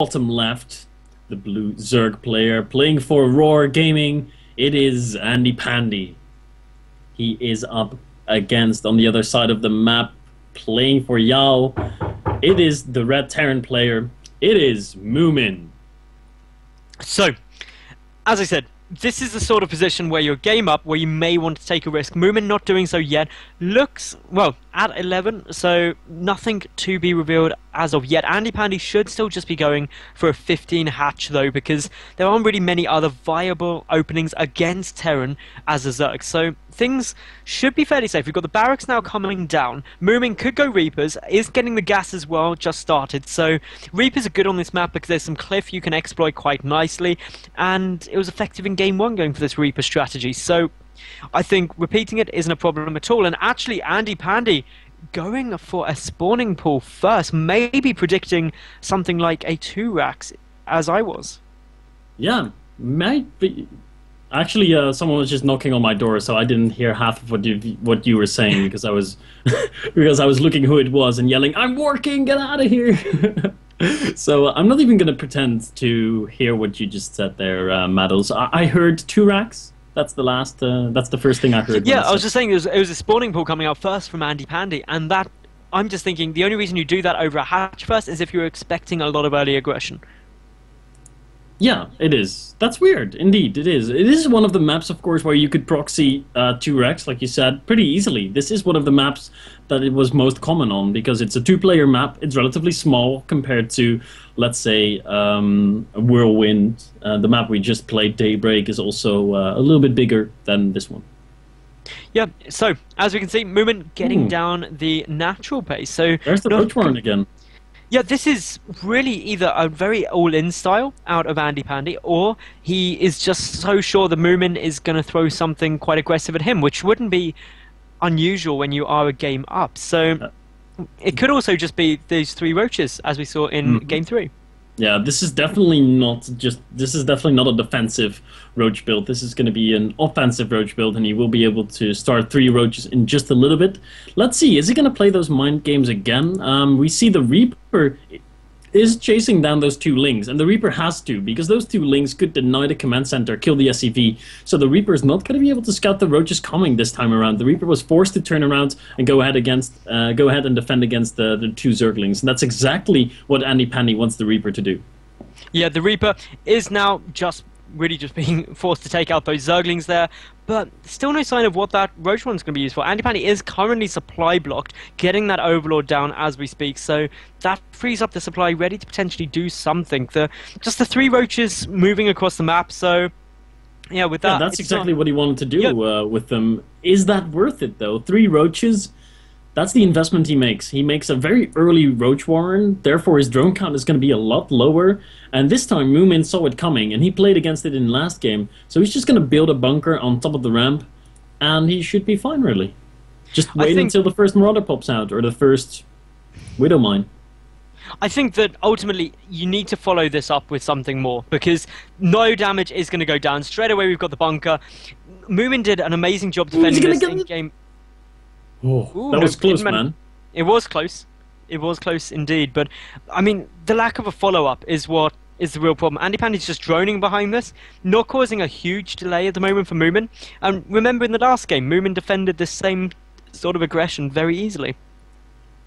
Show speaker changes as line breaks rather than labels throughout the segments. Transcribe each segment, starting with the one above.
bottom left, the blue Zerg player playing for Roar Gaming. It is AndyPandy. He is up against, on the other side of the map, playing for Yao. It is the Red Terran player. It is Moomin.
So, as I said, this is the sort of position where you're game up, where you may want to take a risk. Moomin not doing so yet. Looks, well, at 11, so nothing to be revealed as of yet. AndyPandy should still just be going for a 15 hatch, though, because there aren't really many other viable openings against Terran as a Zerg. So things should be fairly safe. We've got the barracks now coming down. Moomin could go Reapers, is getting the gas as well, just started. So Reapers are good on this map because there's some cliff you can exploit quite nicely, and it was effective in game 1 going for this Reaper strategy. So I think repeating it isn't a problem at all. And actually, AndyPandy going for a spawning pool first, maybe predicting something like a 2 racks, as I was.
Yeah, might be. Actually, someone was just knocking on my door, so I didn't hear half of what you were saying because I was looking who it was and yelling, "I'm working! Get out of here!" So I'm not even going to pretend to hear what you just said there, Maddles. I heard 2 racks. That's the last. That's the first thing I heard.
Yeah, I was just saying it was a spawning pool coming out first from AndyPandy, and that I'm just thinking the only reason you do that over a hatch first is if you're expecting a lot of early aggression.
Yeah, it is. That's weird. Indeed, it is. It is one of the maps, of course, where you could proxy 2 Rex, like you said, pretty easily. This is one of the maps that it was most common on, because it's a 2-player map. It's relatively small compared to, let's say, Whirlwind. The map we just played, Daybreak, is also a little bit bigger than this one.
Yeah, so, as we can see, Moomin getting down the natural pace. So
there's the Roach Warren again.
Yeah, this is really either a very all-in style out of AndyPandy, or he is just so sure the Moomin is going to throw something quite aggressive at him, which wouldn't be unusual when you are a game up. So it could also just be these 3 roaches, as we saw in game 3.
Yeah, this is definitely not a defensive roach build. This is going to be an offensive roach build, and he will be able to start 3 roaches in just a little bit. Let's see, is he going to play those mind games again? We see the Reaper is chasing down those 2 lings, and the Reaper has to, because those 2 lings could deny the command center, kill the SCV. So the Reaper is not going to be able to scout the roaches coming this time around. The Reaper was forced to turn around and go ahead and defend against the 2 Zerglings, and that's exactly what AndyPandy wants the Reaper to do. Yeah,
the Reaper is now really just being forced to take out those Zerglings there, but still no sign of what that Roach one's going to be used for. AndyPandy is currently supply blocked, getting that Overlord down as we speak, so that frees up the supply, ready to potentially do something. Just the 3 Roaches moving across the map, so yeah, with that...
Yeah, that's exactly what he wanted to do with them. Is that worth it, though? 3 Roaches... That's the investment he makes. He makes a very early Roach Warren, therefore his drone count is going to be a lot lower. And this time Moomin saw it coming, and he played against it in last game. So he's just going to build a bunker on top of the ramp, and he should be fine, really. Just wait until the first Marauder pops out, or the first Widow Mine.
I think that ultimately you need to follow this up with something more, because no damage is going to go down. Straight away we've got the bunker. Moomin did an amazing job defending this in-game...
Oh, that was close, man.
It was close. It was close indeed. But, I mean, the lack of a follow-up is what is the real problem. AndyPandy's just droning behind this, not causing a huge delay at the moment for Moomin. And remember in the last game, Moomin defended the same sort of aggression very easily.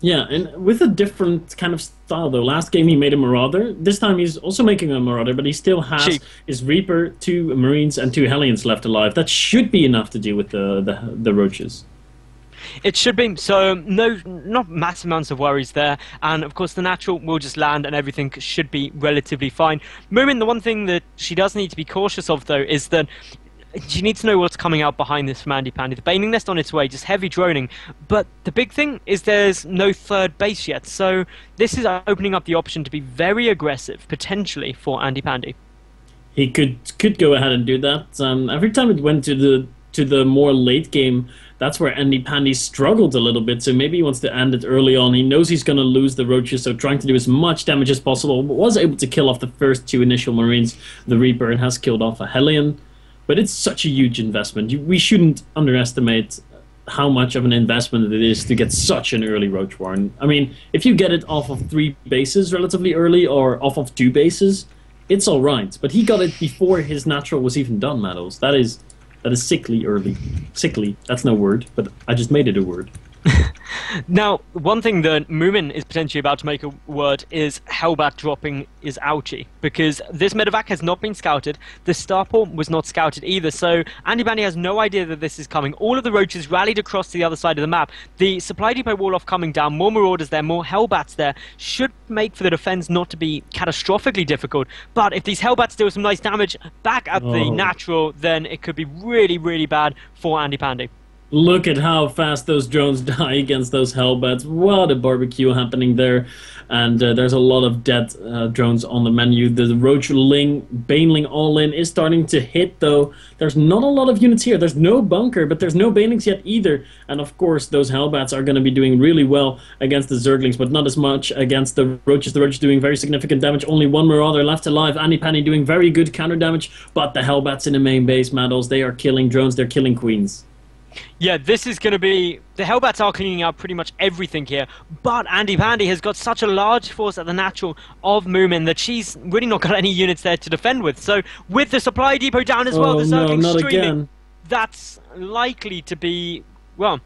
Yeah, and with a different kind of style, though. Last game he made a Marauder. This time he's also making a Marauder, but he still has his Reaper, 2 Marines, and 2 Hellions left alive. That should be enough to deal with the Roaches.
It should be, so not massive amounts of worries there, and of course the natural will just land and everything should be relatively fine. Moomin, the one thing that she does need to be cautious of, though, is that she needs to know what's coming out behind this from AndyPandy. The Baning Nest on its way, just heavy droning, but the big thing is there's no 3rd base yet, so this is opening up the option to be very aggressive, potentially, for AndyPandy.
He could go ahead and do that. Every time it went to the more late game, that's where AndyPandy struggled a little bit, so maybe he wants to end it early on. He knows he's going to lose the Roaches, so trying to do as much damage as possible, but was able to kill off the first 2 initial Marines, the Reaper, and has killed off a Hellion. But it's such a huge investment. We shouldn't underestimate how much of an investment it is to get such an early Roach Warren. I mean, if you get it off of 3 bases relatively early or off of 2 bases, it's all right. But he got it before his natural was even done, Maddles. That is sickly early. Sickly. That's no word, but I just made it a word.
Now, one thing that Moomin is potentially about to make a word is Hellbat dropping is ouchie, because this medevac has not been scouted, the starport was not scouted either, so AndyPandy has no idea that this is coming. All of the roaches rallied across to the other side of the map. The supply depot wall-off coming down, more marauders there, more Hellbats there, should make for the defense not to be catastrophically difficult, but if these Hellbats deal some nice damage back at the natural, then it could be really, really bad for AndyPandy.
Look at how fast those drones die against those Hellbats. What a barbecue happening there. And there's a lot of dead drones on the menu. The Roach Ling, Baneling all-in is starting to hit, though. There's not a lot of units here. There's no bunker, but there's no Banelings yet either. And of course, those Hellbats are going to be doing really well against the Zerglings, but not as much against the Roaches. The Roaches doing very significant damage. Only one Marauder left alive. AndyPandy doing very good counter damage, but the Hellbats in the main base, Maddles, they are killing drones. They're killing queens.
Yeah, this is going to be... The Hellbats are cleaning out pretty much everything here, but AndyPandy has got such a large force at the natural of Moomin that she's really not got any units there to defend with. So, with the supply depot down as well, the Zerglings streaming, that's likely to be, well,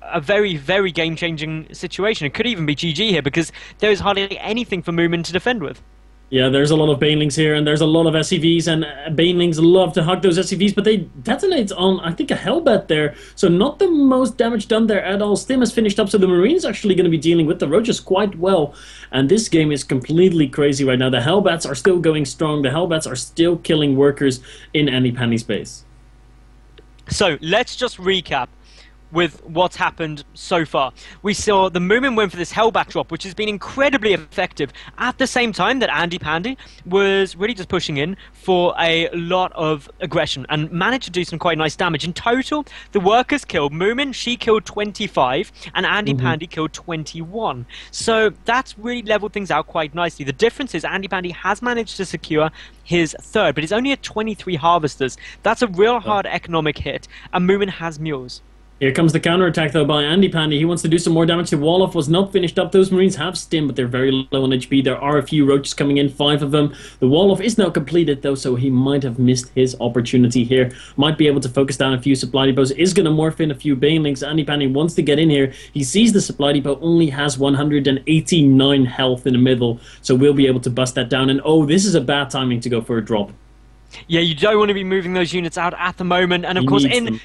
a very, very game-changing situation. It could even be GG here, because there is hardly anything for Moomin to defend with.
Yeah, there's a lot of Banelings here, and there's a lot of SCVs, and Banelings love to hug those SCVs, but they detonate on, I think, a Hellbat there. So not the most damage done there at all. Stim has finished up, so the Marine's actually going to be dealing with the Roaches quite well. And this game is completely crazy right now. The Hellbats are still going strong. The Hellbats are still killing workers in AndyPandy's base.
So, let's just recap with what's happened so far. We saw the Moomin win for this Hellbat drop, which has been incredibly effective, at the same time that AndyPandy was really just pushing in for a lot of aggression and managed to do some quite nice damage. In total, the workers killed Moomin, she killed 25, and AndyPandy killed 21. So that's really leveled things out quite nicely. The difference is AndyPandy has managed to secure his third, but it's only at 23 harvesters. That's a real hard economic hit, and Moomin has mules.
Here comes the counterattack, though, by AndyPandy. He wants to do some more damage. The wall-off was not finished up. Those Marines have stim, but they're very low on HP. There are a few Roaches coming in, 5 of them. The wall-off is now completed, though, so he might have missed his opportunity here. Might be able to focus down a few supply depots. Is going to morph in a few Banelings. AndyPandy wants to get in here. He sees the supply depot only has 189 health in the middle, so we'll be able to bust that down. And, oh, this is a bad timing to go for a drop.
Yeah, you don't want to be moving those units out at the moment, and of course, in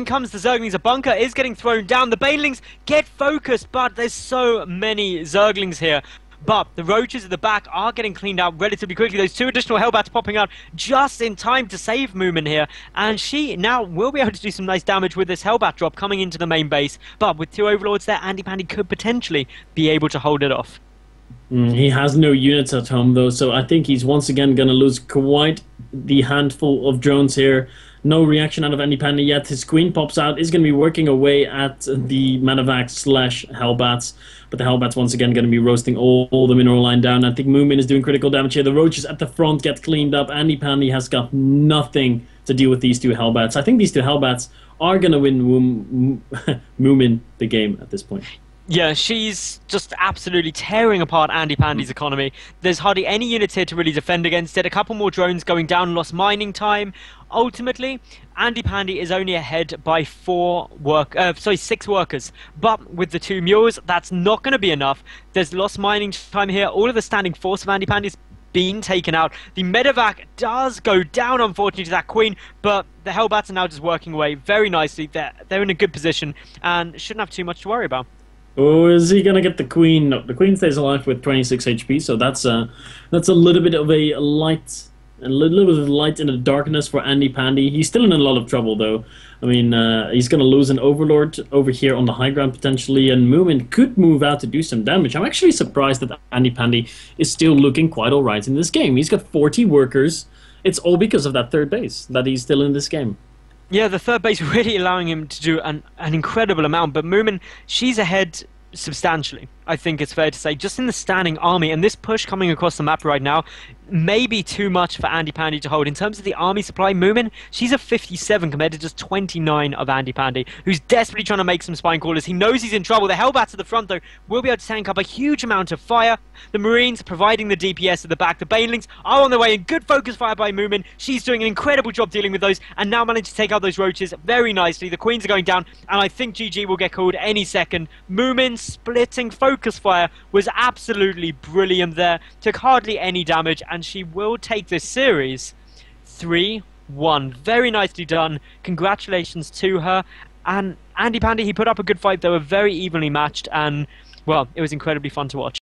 comes the Zerglings. A bunker is getting thrown down. The Banelings get focused, but there's so many Zerglings here. But the Roaches at the back are getting cleaned out relatively quickly. Those 2 additional Hellbats popping out just in time to save Moomin here. And she now will be able to do some nice damage with this Hellbat drop coming into the main base. But with 2 Overlords there, AndyPandy could potentially be able to hold it off.
He has no units at home, though, so I think he's once again going to lose quite the handful of drones here. No reaction out of AndyPandy yet. His Queen pops out, is going to be working away at the Medevac / Hellbats. But the Hellbats once again going to be roasting all the mineral line down. I think Moomin is doing critical damage here. The Roaches at the front get cleaned up. AndyPandy has got nothing to deal with these 2 Hellbats. I think these 2 Hellbats are going to win Moomin the game at this point.
Yeah, she's just absolutely tearing apart AndyPandy's economy. There's hardly any units here to really defend against it. A couple more drones going down, lost mining time. Ultimately, AndyPandy is only ahead by 6 workers. But with the 2 mules, that's not going to be enough. There's lost mining time here. All of the standing force of AndyPandy's been taken out. The Medevac does go down, unfortunately, to that Queen, but the Hellbats are now just working away very nicely. They're in a good position and shouldn't have too much to worry about.
Oh, is he going to get the Queen? No, the Queen stays alive with 26 HP, so that's a little bit of a light, a little bit of light in the darkness for AndyPandy. He's still in a lot of trouble, though. I mean, he's going to lose an Overlord over here on the high ground, potentially, and Moomin could move out to do some damage. I'm actually surprised that AndyPandy is still looking quite alright in this game. He's got 40 workers. It's all because of that 3rd base, that he's still in this game.
Yeah, the 3rd base really allowing him to do an incredible amount, but Moomin, she's ahead substantially. I think it's fair to say, just in the standing army, and this push coming across the map right now, may be too much for AndyPandy to hold. In terms of the army supply, Moomin, she's a 57 compared to just 29 of AndyPandy, who's desperately trying to make some spine crawlers. He knows he's in trouble. The Hellbats at the front, though, will be able to tank up a huge amount of fire. The Marines providing the DPS at the back. The Banelings are on their way in. Good focus fire by Moomin. She's doing an incredible job dealing with those, and now managed to take out those roaches very nicely. The Queens are going down, and I think GG will get called any second. Moomin splitting focus fire was absolutely brilliant there. Took hardly any damage, and she will take this series 3-1. Very nicely done. Congratulations to her. And AndyPandy, he put up a good fight. They were very evenly matched, and, well, it was incredibly fun to watch.